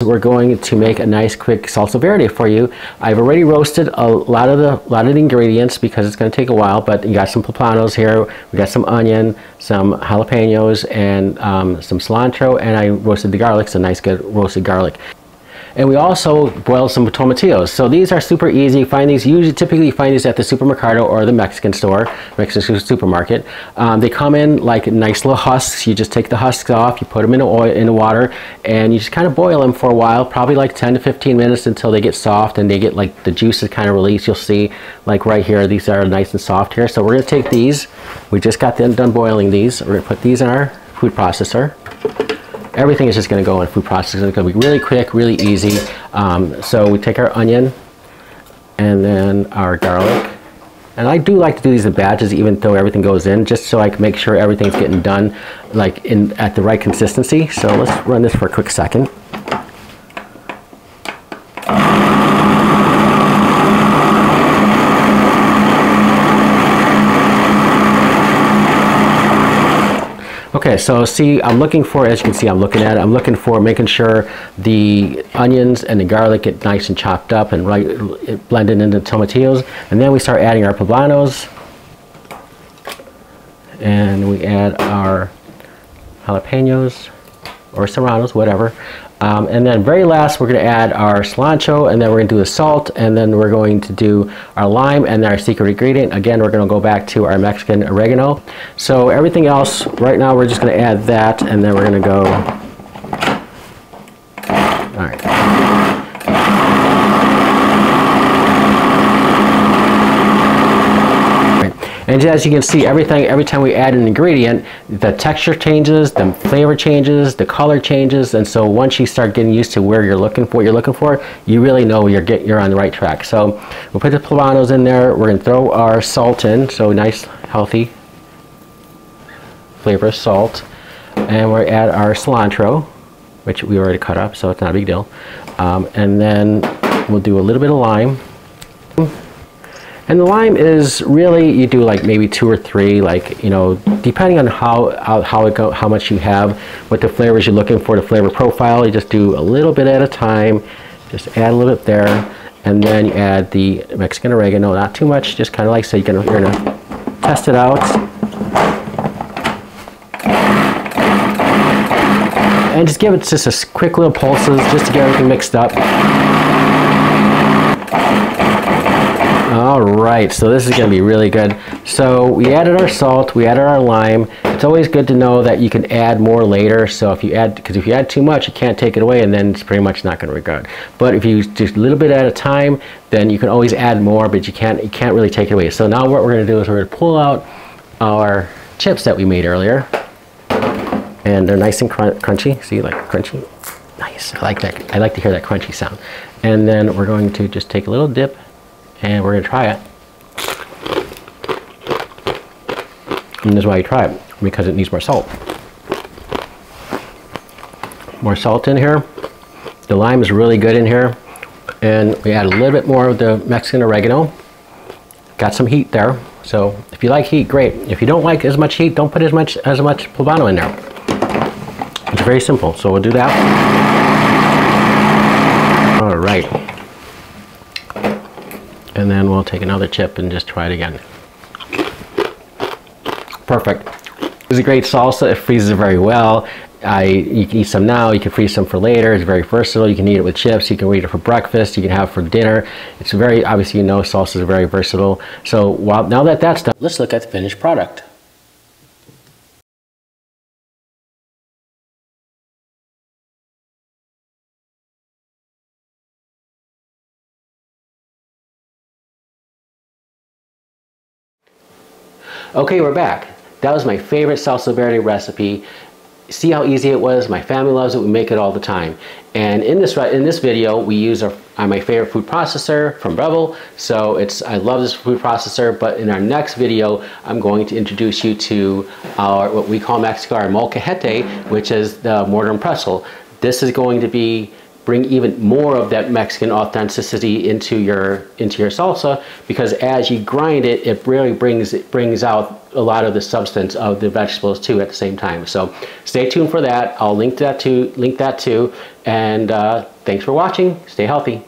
We're going to make a nice quick salsa verde for you. I've already roasted a lot of the ingredients because it's going to take a while, but you got some poplanos here, we got some onion, some jalapenos, and some cilantro, and I roasted the garlic. It's a nice good roasted garlic. And we also boiled some tomatillos. So these are super easy. Find these, typically you find these at the supermercado or the Mexican store, Mexican supermarket. They come in like nice little husks. You just take the husks off, you put them in the water, and you just kind of boil them for a while, probably like 10 to 15 minutes until they get soft and they get like the juices kind of released. You'll see like right here, these are nice and soft here. So we're gonna take these. We just got them done boiling these. We're gonna put these in our food processor. Everything is just going to go in food processing. It's going to be really quick, really easy. So we take our onion and then our garlic. And I do like to do these in batches, even though everything goes in, just so I can make sure everything's getting done like at the right consistency. So let's run this for a quick second. Okay, so see, I'm looking for, as you can see, I'm looking at it, I'm looking for making sure the onions and the garlic get nice and chopped up and blended into tomatillos. And then we start adding our poblanos. And we add our jalapenos or serranos, whatever. And then very last, we're going to add our cilantro, and then we're going to do the salt, and then we're going to do our lime and our secret ingredient. Again, we're going to go back to our Mexican oregano. So everything else, right now we're just going to add that, and then we're going to go, all right. And as you can see, every time we add an ingredient, the texture changes, the flavor changes, the color changes, and so once you start getting used to where you're looking for, you really know you're on the right track. So we'll put the poblanos in there. We're going to throw our salt in, so nice, healthy flavor salt, and we'll add our cilantro, which we already cut up, so it's not a big deal. And then we'll do a little bit of lime. And the lime is really, you do like maybe 2 or 3, like, you know, depending on how much you have, what the flavors you're looking for, the flavor profile. You just do a little bit at a time. Just add a little bit there, and then you add the Mexican oregano. Not too much, just kind of like so. You're gonna test it out, and just give it just a quick little pulses just to get everything mixed up. All right, so this is going to be really good. So we added our salt, we added our lime. It's always good to know that you can add more later. So if you add, because if you add too much, you can't take it away, and then it's pretty much not going to be good. But if you just a little bit at a time, then you can always add more, but you can't really take it away. So now what we're going to do is we're going to pull out our chips that we made earlier, and they're nice and crunchy. See, like crunchy, nice. I like that. I like to hear that crunchy sound. And then we're going to just take a little dip. And we're going to try it. And this is why you try it, because it needs more salt. More salt in here. The lime is really good in here. And we add a little bit more of the Mexican oregano. Got some heat there. So if you like heat, great. If you don't like as much heat, don't put as much poblano in there. It's very simple. So we'll do that. All right. And then we'll take another chip and just try it again. Perfect. This is a great salsa. It freezes very well. You can eat some now, you can freeze some for later. It's very versatile. You can eat it with chips, you can eat it for breakfast, you can have it for dinner. It's very, obviously, you know, salsa is very versatile. So now that that's done, let's look at the finished product. Okay, we're back. That was my favorite salsa verde recipe. See how easy it was? My family loves it. We make it all the time. And in this video, we use my favorite food processor from Rebel. So I love this food processor. But in our next video, I'm going to introduce you to what we call in Mexico our molcajete, which is the mortar and pestle. This is going to be bring even more of that Mexican authenticity into your salsa, because as you grind it, it really brings out a lot of the substance of the vegetables too at the same time. So stay tuned for that. I'll link that too. And thanks for watching. Stay healthy.